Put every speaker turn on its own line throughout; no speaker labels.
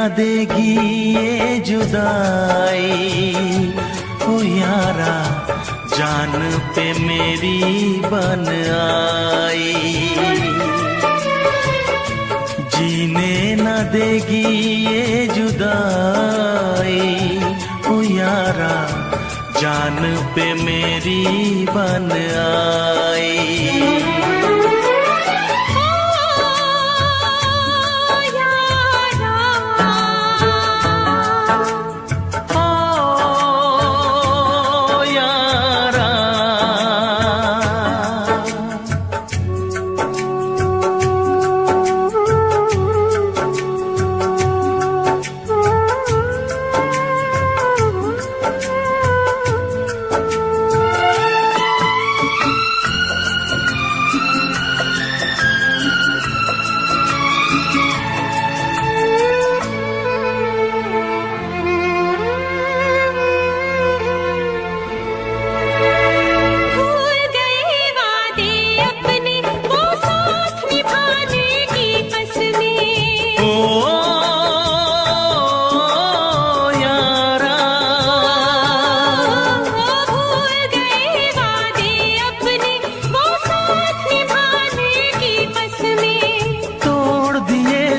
देगी ये जुदाई, ओ यारा जान पे मेरी बन आई। जीने न देगी ये जुदाई, ओ यारा जान पे मेरी बन आई।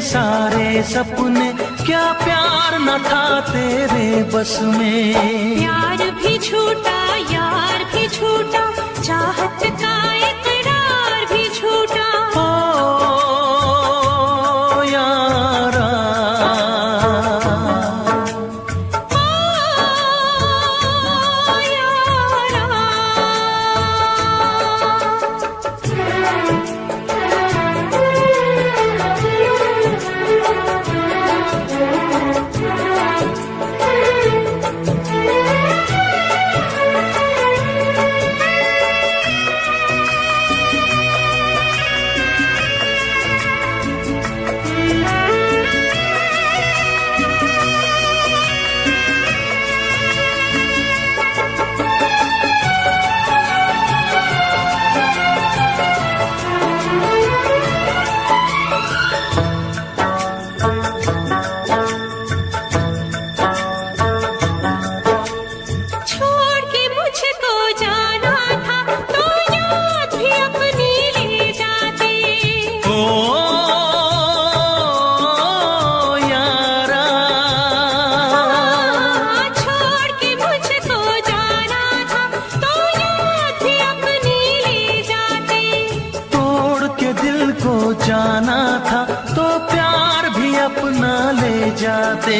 सारे सपने क्या प्यार न था तेरे बस में।
प्यार भी छूटा यार भी छूटा, चाहत का इकरार भी छूटा।
ओ यारा जाना था तो प्यार भी अपना ले जाते।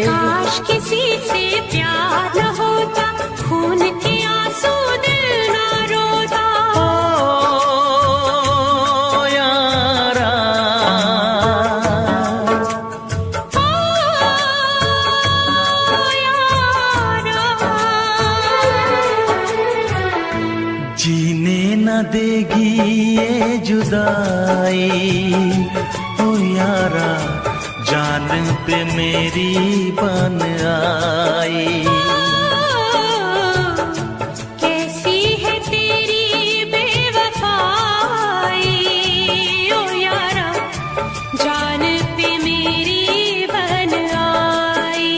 काश किसी से प्यार न होता, खून के आंसू दिल न रोता।
ओ यारा जीने न देगी ये जुदाई, ओ यारा जान पे मेरी बन आई।
कैसी है तेरी बेवफाई, ओ यारा जान पे मेरी बन आई।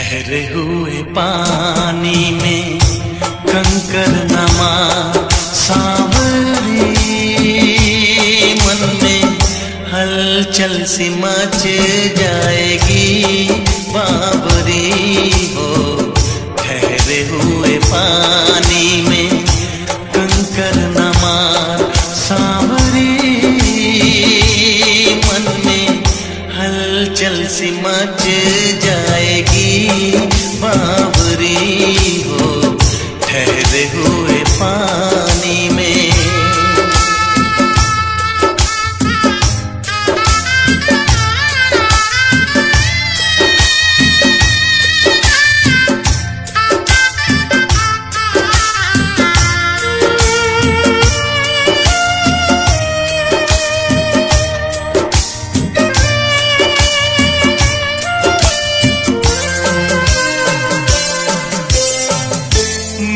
ठहरे हुए पानी में कंकर नमा सांवरी, मन में हलचल सी मच जाएगी बाबरी हो। ठहरे हुए पानी में कंकर नमा सांवरी, मन में हलचल सी मच जाएगी बाबरी हो। ठहरे हुए पानी में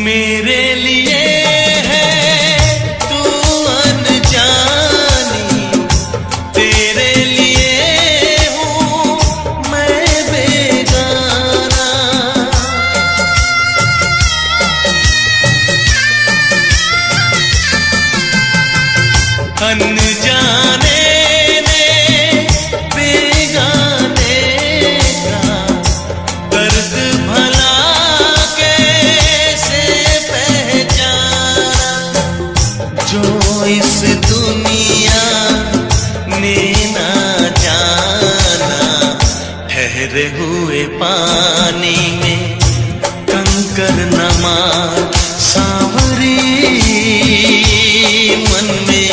मेरे लिए है तू अनजानी, तेरे लिए हूँ मैं बेगाना। अनजाने ने बेगाने का दर्द भला जो इस दुनिया ने ना जाना। ठहरे हुए पानी में कंकर नमा सांवरी, मन में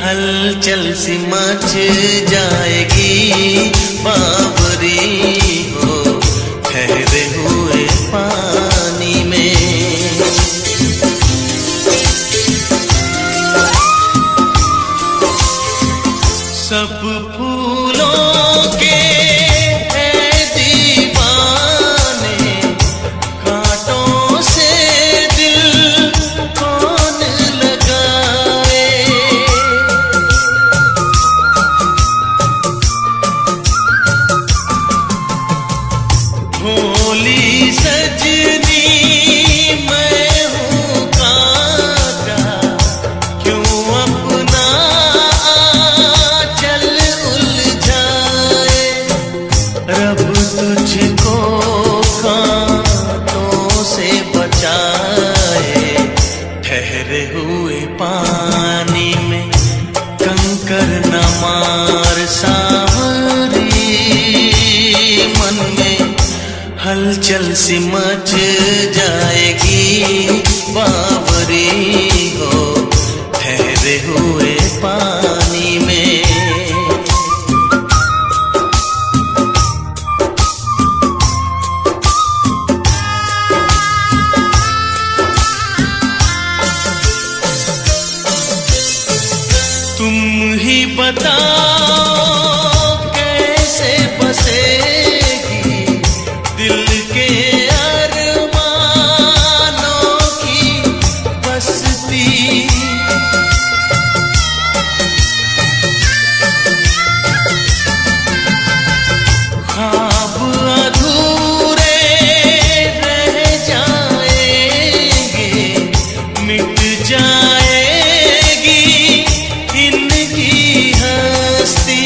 हलचल सी मच जाएगी बाबरी हो। ठहरे हुए पानी में सब फूलों के हैं दीवाने, कांटों से दिल कौन लगाए। भोली सजनी मैं हूँ कांटा, क्यों अपना रब तुझको कांटों से बचाए। ठहरे हुए पानी में कंकर नमार सांवरी, मन में हलचल सी मच जाएगी बाबरी हो। ठहरे हुए पानी में तुम ही बताओ कैसे बसेगी दिल के अरमानों की बस्ती। ख्वाब अधूरे रह जाएंगे, मिट जाएगी इनकी हस्ती।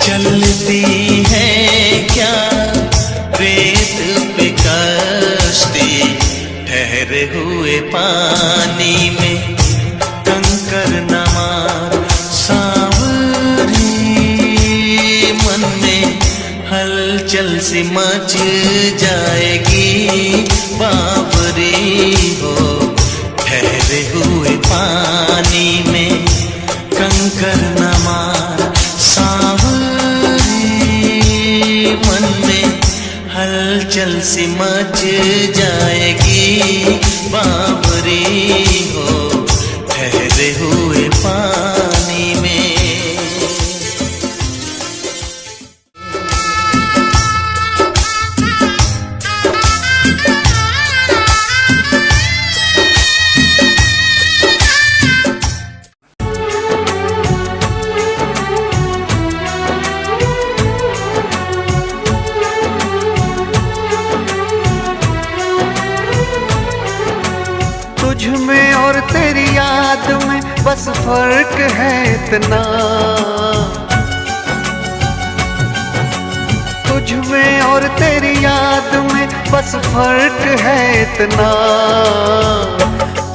चलती है क्या रेत पे कश्ती, ठहरे हुए पानी में कंकर नमार सांवरी, मन में हलचल सी मच जाएगी बाबरी हो। ठहरे हुए पानी में कंकर नमार सांवरी, मन में हलचल सी मच जाएगी बाबरी हो। ठहरे हुए पानी में
याद में बस फर्क है इतना, तुझ में और तेरी याद में बस फर्क है इतना।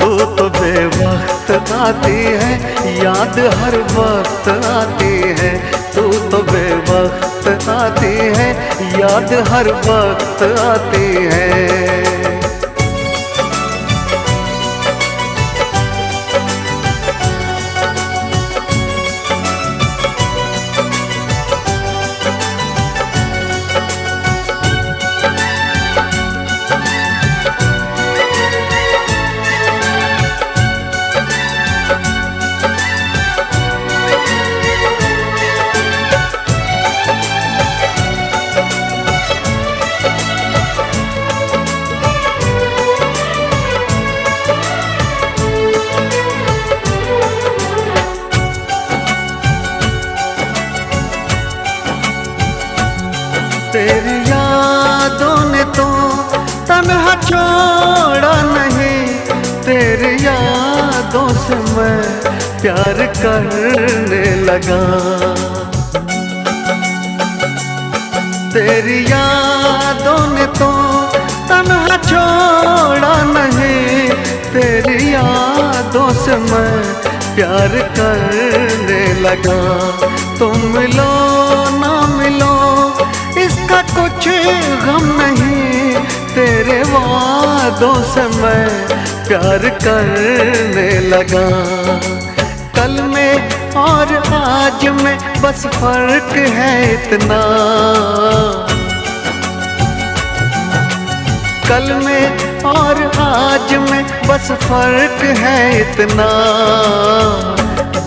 तू तो बेवक्त आती है, याद हर वक्त आती है। तू तो बेवक्त आती है, याद हर वक्त आती है। तेरी यादों ने तो तन्हा छोड़ा नहीं, तेरी यादों से मैं प्यार करने लगा। तेरी यादों ने तो तन्हा छोड़ा नहीं, तेरी यादों से मैं प्यार करने लगा। तुम मिलो ना मिलो इसका कुछ गम नहीं, तेरे वादों से मैं प्यार करने लगा। कल में और आज में बस फर्क है इतना, कल में और आज में बस फर्क है इतना।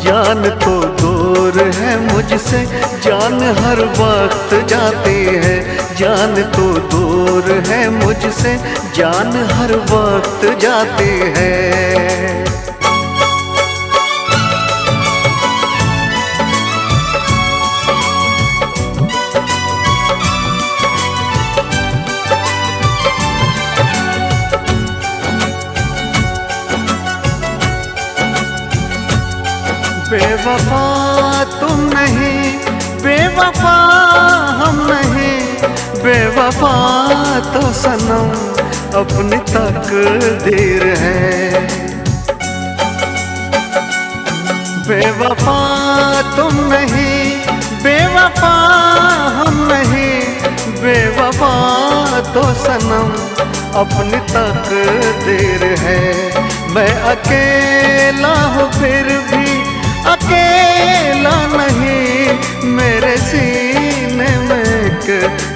जान तो दूर है मुझसे, जान हर वक्त जाती है। जान तो दूर है मुझसे, जान हर वक्त जाती है। बेवफा तुम नहीं, बेवफा हम नहीं, बेवफा तो सनम अपनी तकदीर है। बेवफा तुम नहीं, बेवफा हम नहीं, बेवफा तो सनम अपनी तकदीर है। मैं अकेला हूँ फिर भी अकेला नहीं, मेरे सीने में एक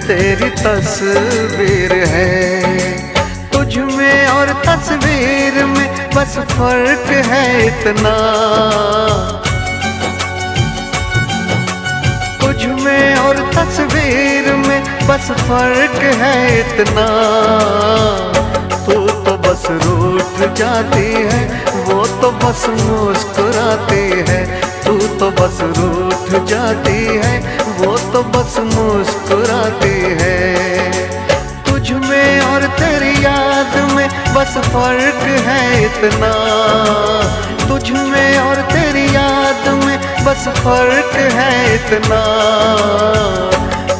तेरी तस्वीर है। तुझ में और तस्वीर में बस फर्क है इतना, तुझ में और तस्वीर में बस फर्क है इतना। तू तो बस रूठ जाती है, वो तो बस मुस्कुराती है। तू तो बस रूठ जाती है, वो तो बस मुस्कुराती है। तुझ में और तेरी याद में बस फर्क है इतना, तुझ में और तेरी याद में बस फर्क है इतना।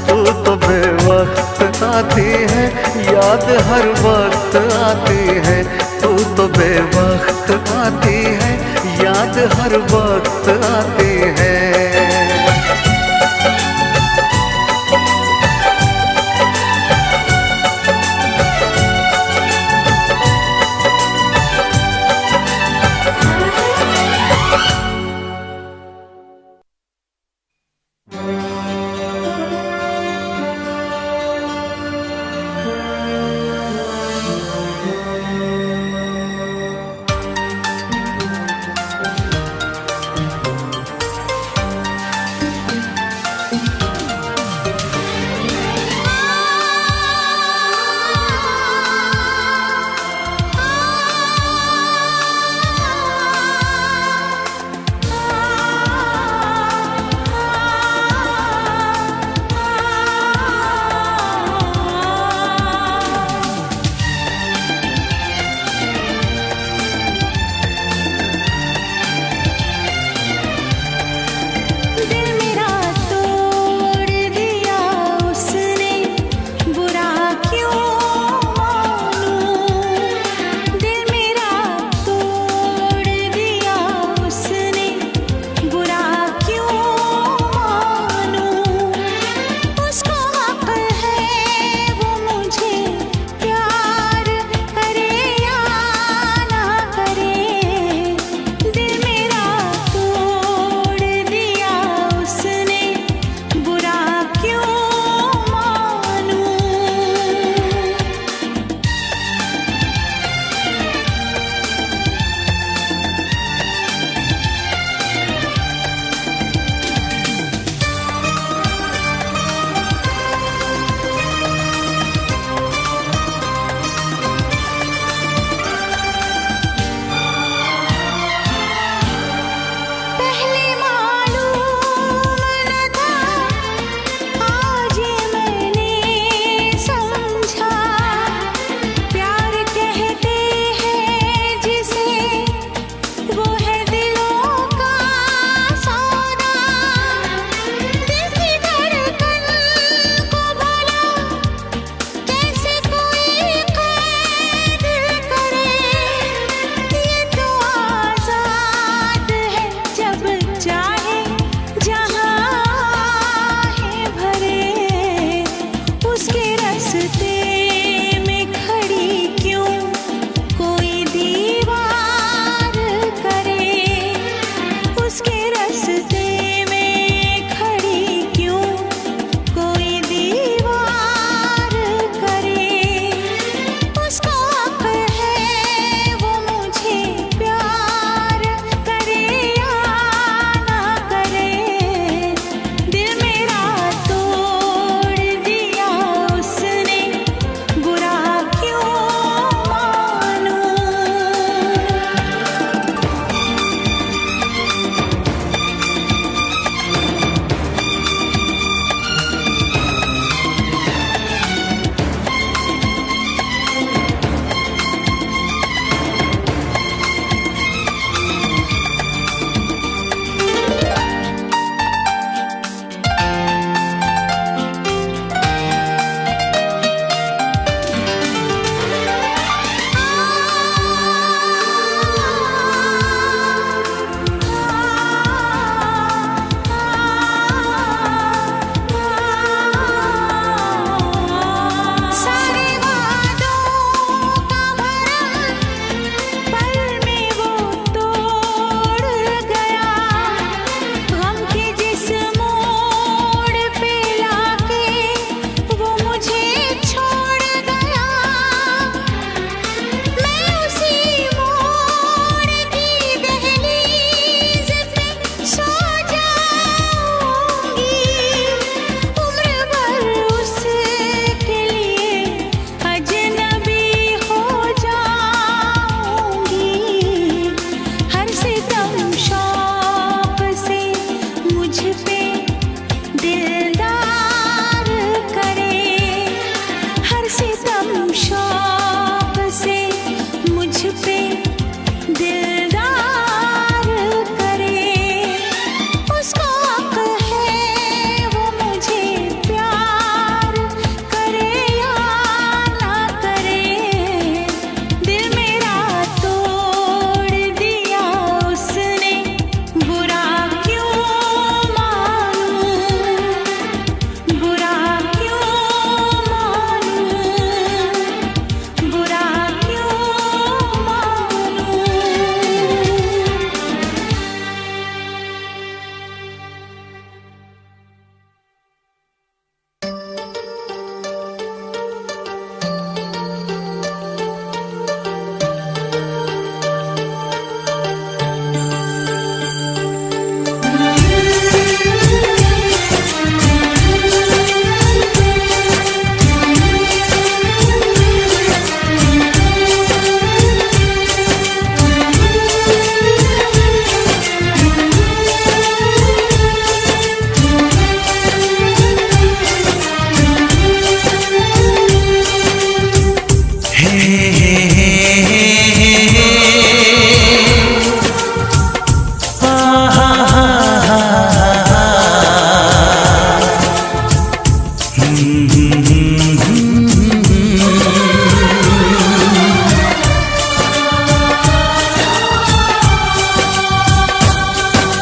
तू तो बेवक्त आती है, याद हर वक्त आती है। तू तो बेवक्त आती है, याद हर वक्त आती है।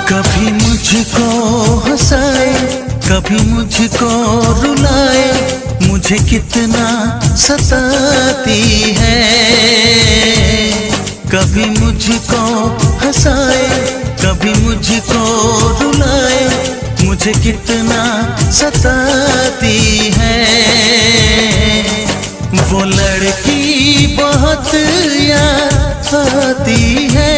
कभी मुझको हंसाए, कभी मुझको रुलाए, मुझे कितना सताती है। कभी मुझको हंसाए, कभी मुझको रुलाए, मुझे कितना सताती है। वो लड़की बहुत याद आती है,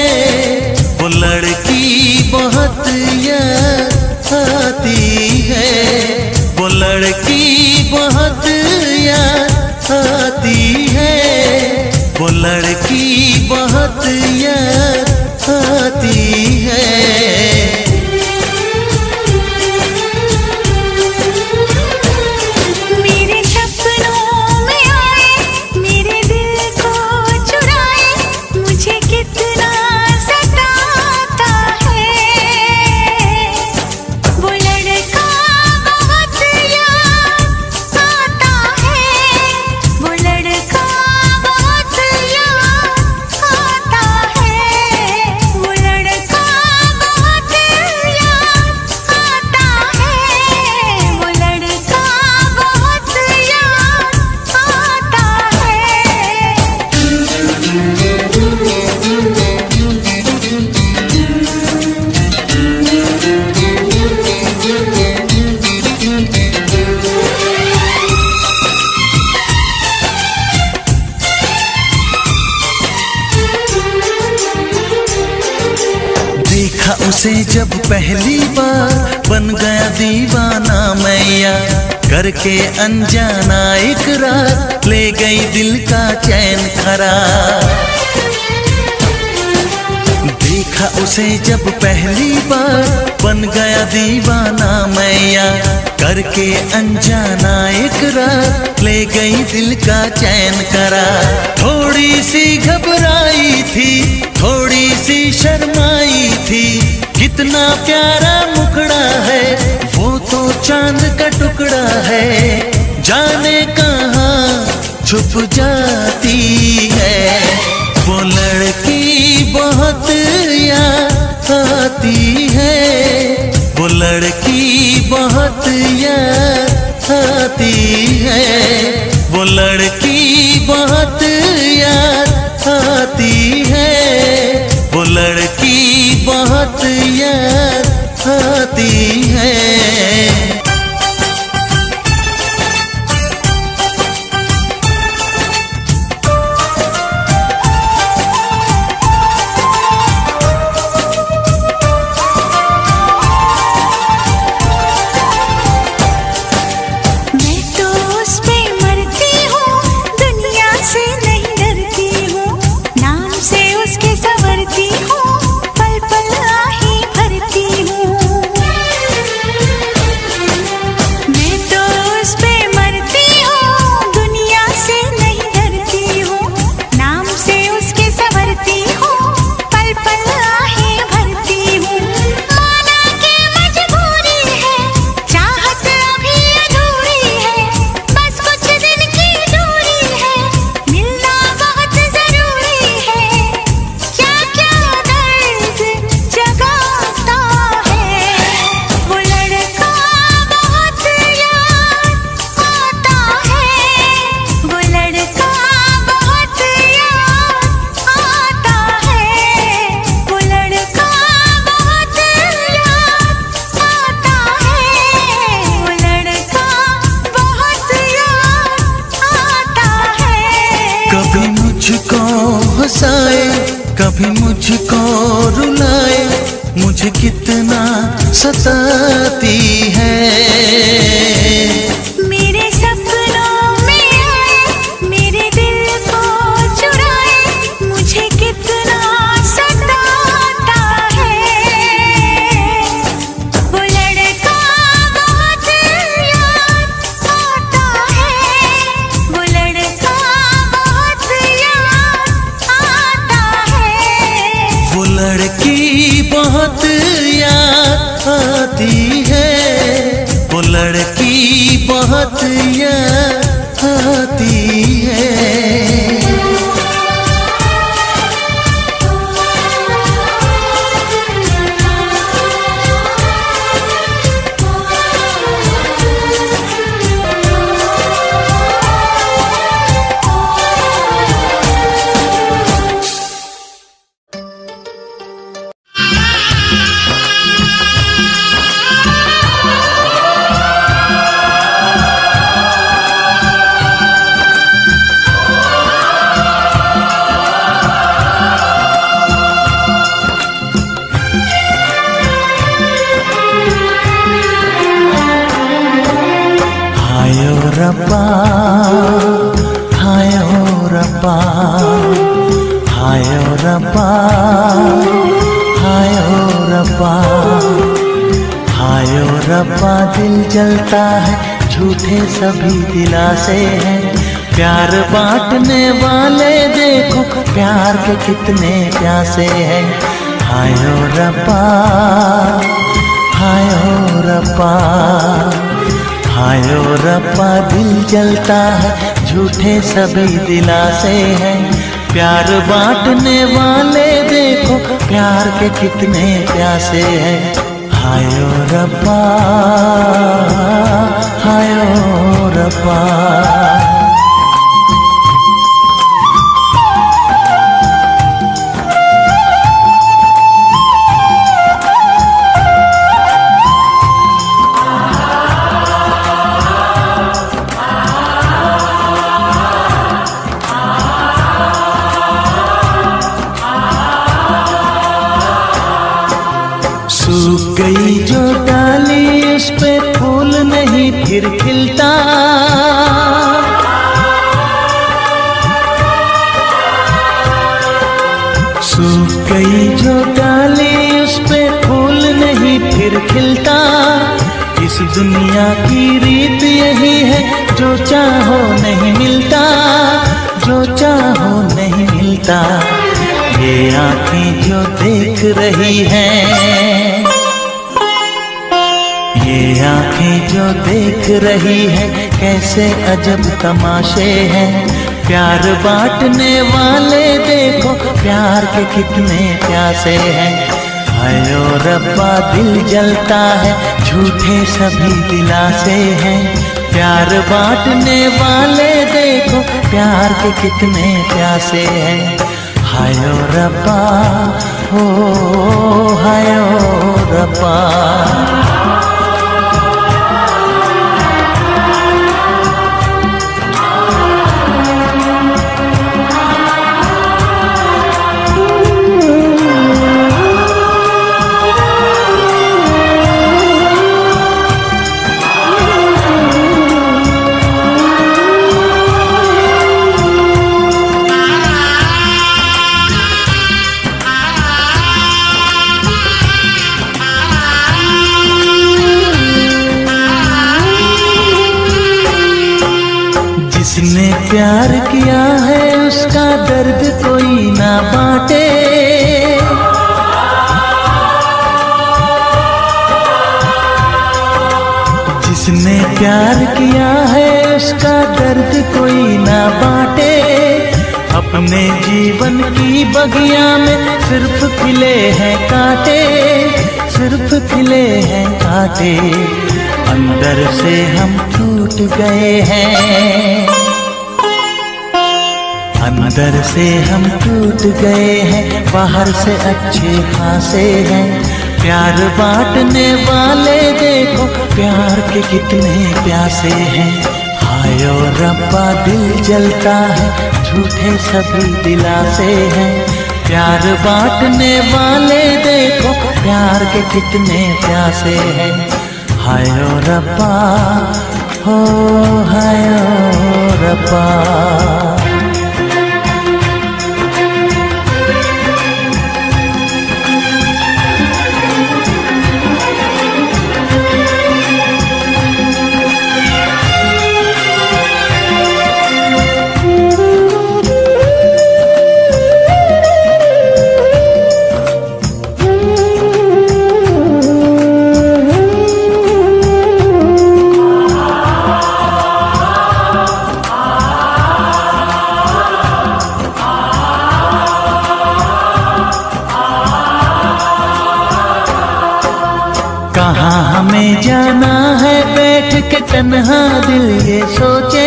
वो लड़की बहुत याद आती है, वो लड़की बहुत याद आती है, वो लड़की बहुत याद आती है।
मेरे सपनों में आए, मेरे दिल को चुराए, मुझे कितना सताता है। वो लड़का बहुत याद आता है, वो लड़का बहुत याद आता है, वो लड़का बहुत याद आता है, वो लड़का बहुत याद आता
देखा उसे जब पहली बार, बन गया दीवाना मैया, करके अनजाना इकरार, ले गई दिल का चैन करार। देखा उसे जब पहली बार, बन गया दीवाना मैया, करके अनजाना इकरार, ले गई दिल का चैन करार। थोड़ी सी घबराई थी, थोड़ी सी शर्माई थी, कितना प्यारा मुखड़ा है, वो तो चांद का टुकड़ा है, जाने कहाँ छुप जाती है। वो लड़की बहुत याद आती है, वो लड़की बहुत याद आती है, वो लड़की बहुत याद आती है, वो लड़की बहुत याद आती है।
मैं तो उस पे मरती हूँ, दुनिया से नहीं डरती हूँ, नाम से उसके संवरती हूँ, पल पल आही भरती हूँ। मैं तो उस पे मरती हूँ, दुनिया से नहीं डरती हूँ, नाम से उसके संवरती हूँ, पल पल आही भरती हूँ। माना के मजबूरी है, चाहत अभी अधूरी है, बस कुछ दिन की दूरी है, मिलना बहुत जरूरी है। क्या क्या दर्द जगाता है, वो लड़का बहुत याद आता है, वो लड़का बहुत याद आता है, वो लड़का बहुत याद आता है, वो लड़का बहुत याद आता है।
कभी मुझको हंसाए, कभी मुझको रुलाए, मुझे कितना सताती है।
मेरे सपनों में आए, मेरे दिल को चुराए, मुझे कितना सताता है। वो लड़का बहुत याद आता है, वो लड़का बहुत याद आता है।
वो लड़की बहुत याद आती है, वो लड़की जलता है, झूठे सभी दिलासे हैं। प्यार बांटने वाले देखो, प्यार के कितने प्यासे हैं। हाय ओ रब्बा, हाय ओ रब्बा, हाय ओ रब्बा, दिल जलता है, झूठे सभी दिलासे हैं। प्यार बांटने वाले देखो, प्यार के कितने प्यासे हैं। हाय ओ रब्बा, हाय ओ रब्बा। सूख गई जो डाली, उस पे फूल नहीं फिर खिलता। सूख गई जो डाली, उस पे फूल नहीं फिर खिलता। इस दुनिया की रीत यही है, जो चाहो नहीं मिलता, जो चाहो नहीं मिलता। ये आँखें जो देख रही हैं, ये आँखें जो देख रही हैं, कैसे अजब तमाशे हैं। प्यार बांटने वाले देखो, प्यार के कितने प्यासे हैं। हाय ओ रब्बा, दिल जलता है, झूठे सभी दिलासे हैं। प्यार बांटने वाले देखो, प्यार के कितने प्यासे हैं। हाय ओ रब्बा, हो हाय ओ रब्बा। जिसने प्यार किया है, उसका दर्द कोई ना बांटे। जिसने प्यार किया है, उसका दर्द कोई ना बांटे। अपने जीवन की बगिया में सिर्फ खिले हैं कांटे, सिर्फ खिले हैं कांटे। अंदर से हम टूट गए हैं, अंदर से हम टूट गए हैं, बाहर से अच्छे खासे हैं। प्यार बांटने वाले देखो, प्यार के कितने प्यासे हैं। हाय ओ रब्बा, दिल जलता है, झूठे सभी दिलासे हैं। प्यार बांटने वाले देखो, प्यार के कितने प्यासे हैं। हाय ओ रब्बा, हो हाय ओ रब्बा। कहाँ हमें जाना है, बैठ के तन्हा दिल ये सोचे।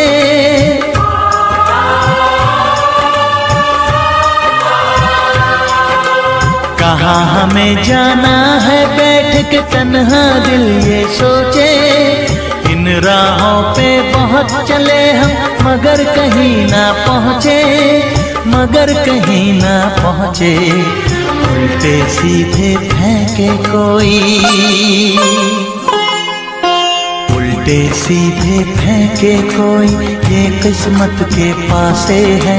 कहाँ हमें जाना है, बैठ के तन्हा दिल ये सोचे। इन राहों पे बहुत चले हम, मगर कहीं ना पहुँचे, मगर कहीं ना पहुँचे। उल्टे सीधे फेंके कोई, उल्टे सीधे फेंके कोई, ये किस्मत के पासे है।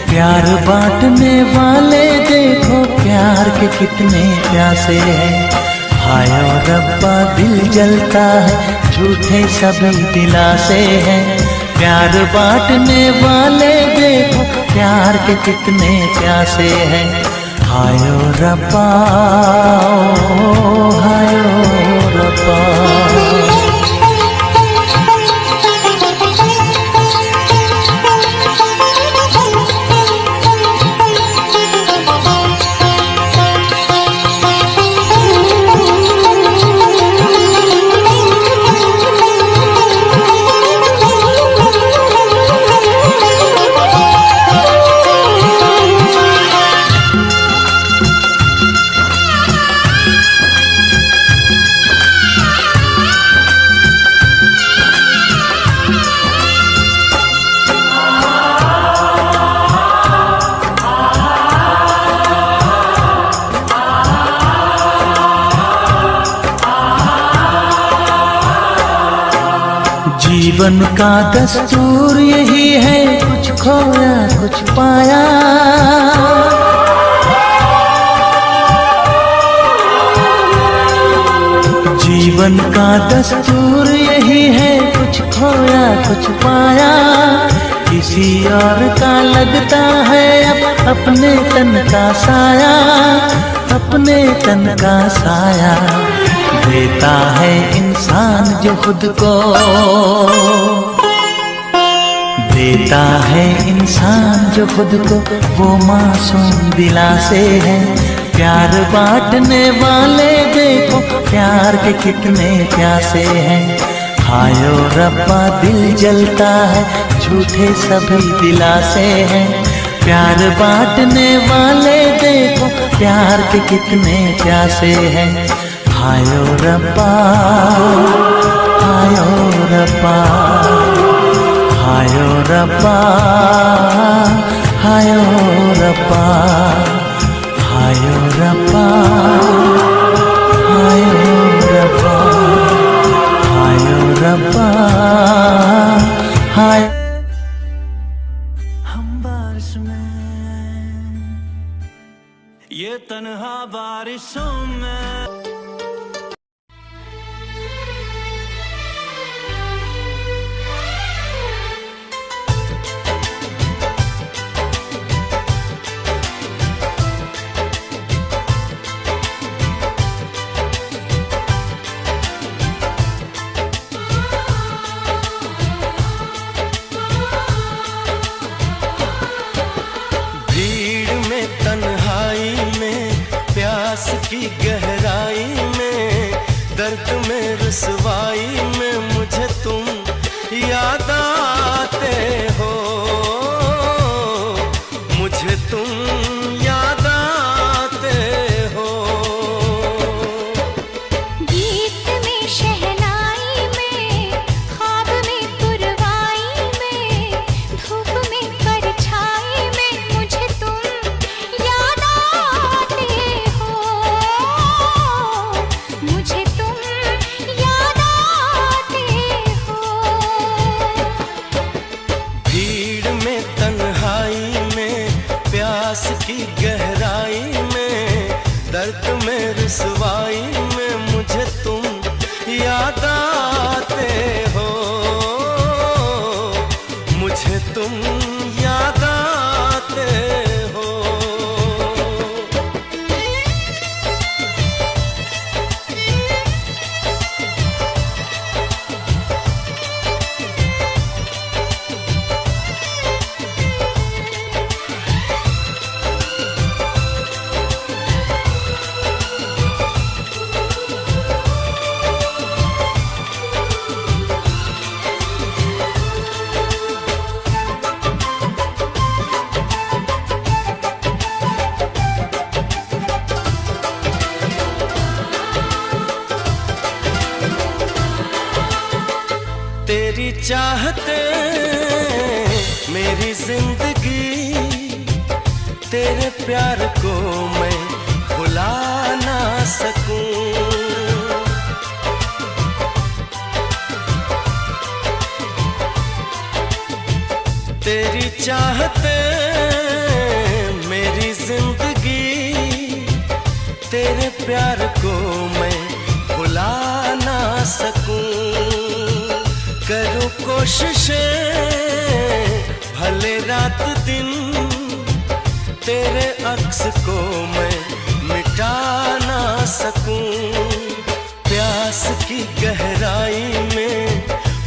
प्यार बांटने वाले देखो, प्यार के कितने प्यासे हैं। हाय ओ रब्बा दिल जलता है, झूठे सभी दिलासे हैं। प्यार बांटने वाले देखो, प्यार के कितने प्यासे हैं। हाय ओ रब्बा, हाय ओ रब्बा। जीवन का दस्तूर यही है, कुछ खोया कुछ पाया। जीवन का दस्तूर यही है, कुछ खोया कुछ पाया। किसी और का लगता है अब अपने तन का साया, अपने तन का साया। देता है इंसान जो खुद को, देता है इंसान जो खुद को, वो मासूम दिलासे हैं। प्यार बांटने वाले देखो, प्यार के कितने प्यासे हैं। हाय ओ रब्बा दिल जलता है, झूठे सभी दिलासे हैं। प्यार बांटने वाले देखो, प्यार के कितने प्यासे हैं। हाय ओ रब्बा, हाय ओ रब्बा, हाय ओ रब्बा, हाय ओ रब्बा, हाय ओ रब्बा, हाय ओ रब्बा, हाय ओ रब्बा, हाय। हम बारिश में, ये तन्हा बारिशों में।
की गहराई में, दर्द में रुसवाई में मुझे तुम याद आते हो, मुझे तुम याद आते हो।
गीत में शहनाई में, ख्वाब में पुरवाई में, धूप में परछाई में मुझे तुम याद आते हो, मुझे तुम याद आते हो।
भीड़ में तन्हाई में, प्यास की गहराई में, दर्द में रुसवाई में मुझे तुम याद आते हो, मुझे तुम याद आते हो। तेरी चाहते मेरी जिंदगी, तेरे प्यार को मैं भुला ना सकूं। तेरी चाहते मेरी जिंदगी, तेरे प्यार को मैं सकूं। करूं कोशिशें भले रात दिन, तेरे अक्स को मैं मिटा ना सकूं। प्यास की गहराई में,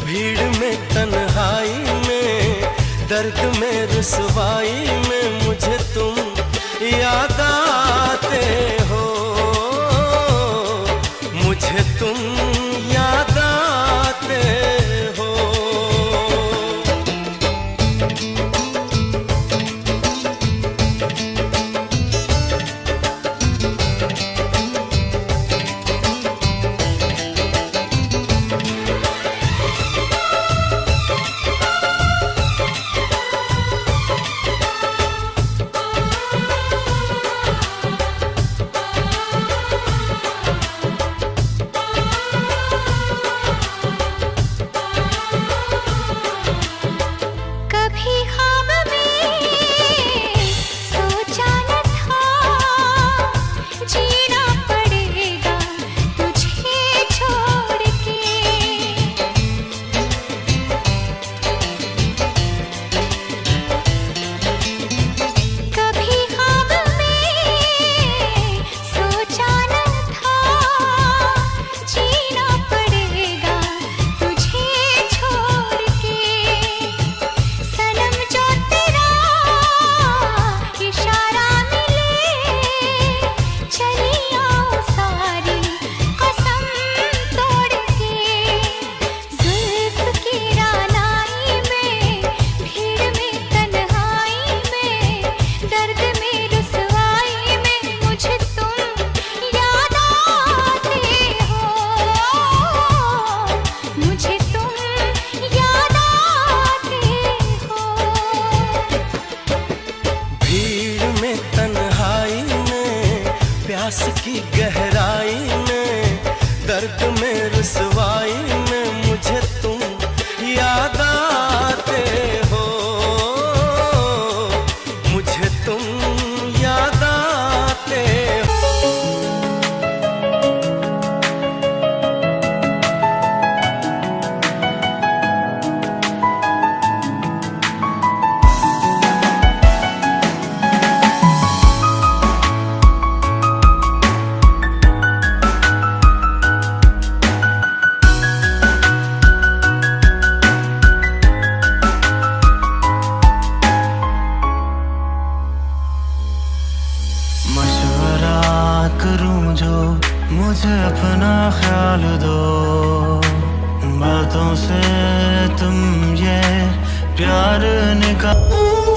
भीड़ में, तन्हाई में, दर्द में, रुसवाई में मुझे तुम याद आते हो, मुझे तुम याद आते हो। प्यास की गहराई में, दर्द में, रुसवाई में मुझे तुम याद आते हो, मुझे तुम याद आते हो।
करूं जो मुझे अपना ख्याल दो, बातों से तुम ये प्यार निकाल।